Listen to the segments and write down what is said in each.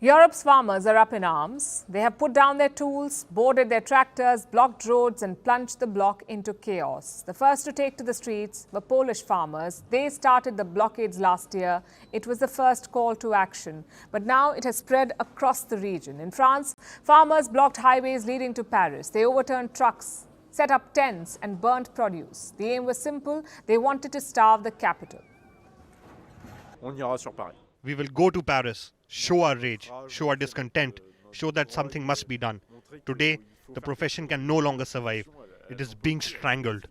Europe's farmers are up in arms. They have put down their tools, boarded their tractors, blocked roads and plunged the bloc into chaos. The first to take to the streets were Polish farmers. They started the blockades last year. It was the first call to action. But now it has spread across the region. In France, farmers blocked highways leading to Paris. They overturned trucks, set up tents and burnt produce. The aim was simple. They wanted to starve the capital. We will go to Paris, show our rage, show our discontent, show that something must be done. Today, the profession can no longer survive. It is being strangled.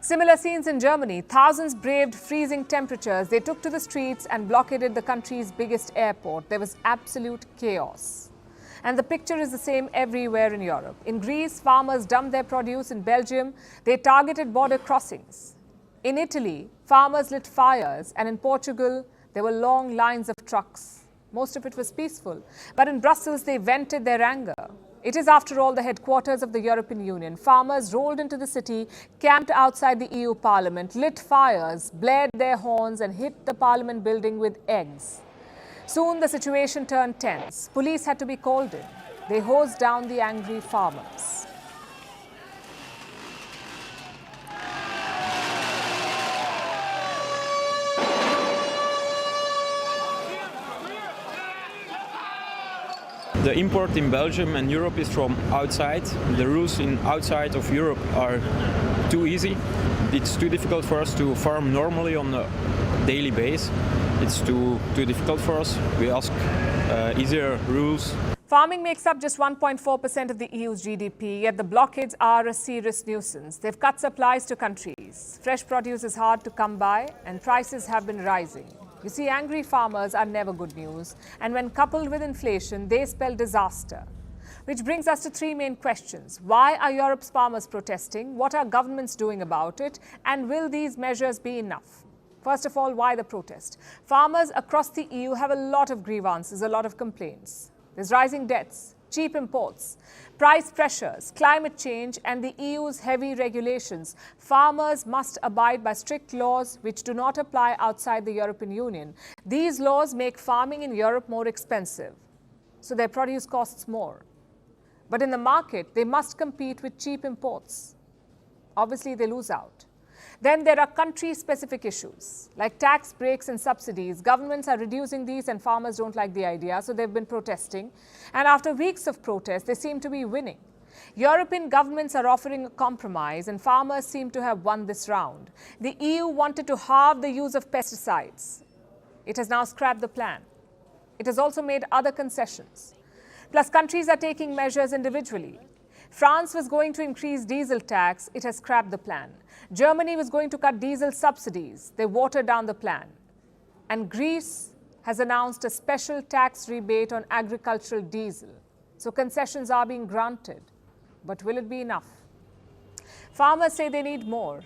Similar scenes in Germany. Thousands braved freezing temperatures. They took to the streets and blockaded the country's biggest airport. There was absolute chaos. And the picture is the same everywhere in Europe. In Greece, farmers dumped their produce. In Belgium, they targeted border crossings. In Italy, farmers lit fires. And in Portugal, there were long lines of trucks. Most of it was peaceful. But in Brussels, they vented their anger. It is, after all, the headquarters of the European Union. Farmers rolled into the city, camped outside the EU Parliament, lit fires, blared their horns and hit the Parliament building with eggs. Soon the situation turned tense. Police had to be called in. They hosed down the angry farmers. The import in Belgium and Europe is from outside. The rules outside of Europe are too easy. It's too difficult for us to farm normally on a daily basis. It's too difficult for us. We ask easier rules. Farming makes up just 1.4% of the EU's GDP, yet the blockades are a serious nuisance. They've cut supplies to countries. Fresh produce is hard to come by and prices have been rising. You see, angry farmers are never good news, and when coupled with inflation, they spell disaster. Which brings us to three main questions. Why are Europe's farmers protesting? What are governments doing about it? And will these measures be enough? First of all, why the protest? Farmers across the EU have a lot of grievances, a lot of complaints. There's rising debts, cheap imports, price pressures, climate change, and the EU's heavy regulations. Farmers must abide by strict laws which do not apply outside the European Union. These laws make farming in Europe more expensive, so their produce costs more. But in the market, they must compete with cheap imports. Obviously, they lose out. Then there are country-specific issues, like tax breaks and subsidies. Governments are reducing these and farmers don't like the idea, so they've been protesting. And after weeks of protest, they seem to be winning. European governments are offering a compromise, and farmers seem to have won this round. The EU wanted to halve the use of pesticides. It has now scrapped the plan. It has also made other concessions. Plus, countries are taking measures individually. France was going to increase diesel tax. It has scrapped the plan. Germany was going to cut diesel subsidies. They watered down the plan. And Greece has announced a special tax rebate on agricultural diesel. So concessions are being granted. But will it be enough? Farmers say they need more.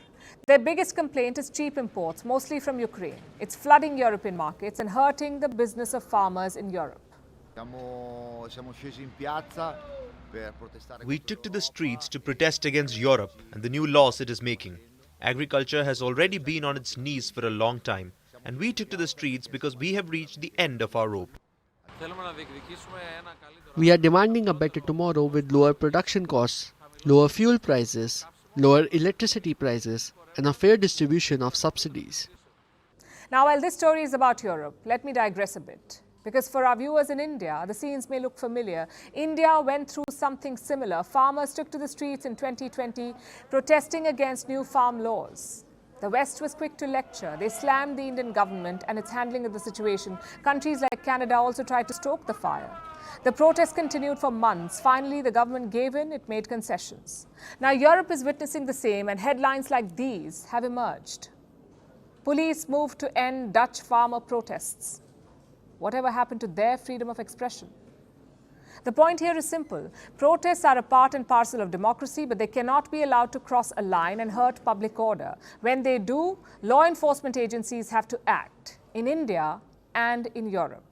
Their biggest complaint is cheap imports, mostly from Ukraine. It's flooding European markets and hurting the business of farmers in Europe. We took to the streets to protest against Europe and the new laws it is making. Agriculture has already been on its knees for a long time, and we took to the streets because we have reached the end of our rope. We are demanding a better tomorrow with lower production costs, lower fuel prices, lower electricity prices, and a fair distribution of subsidies. Now, while this story is about Europe, let me digress a bit. Because for our viewers in India, the scenes may look familiar. India went through something similar. Farmers took to the streets in 2020, protesting against new farm laws. The West was quick to lecture. They slammed the Indian government and its handling of the situation. Countries like Canada also tried to stoke the fire. The protests continued for months. Finally, the government gave in. It made concessions. Now, Europe is witnessing the same, and headlines like these have emerged. Police moved to end Dutch farmer protests. Whatever happened to their freedom of expression? The point here is simple. Protests are a part and parcel of democracy, but they cannot be allowed to cross a line and hurt public order. When they do, law enforcement agencies have to act in India and in Europe.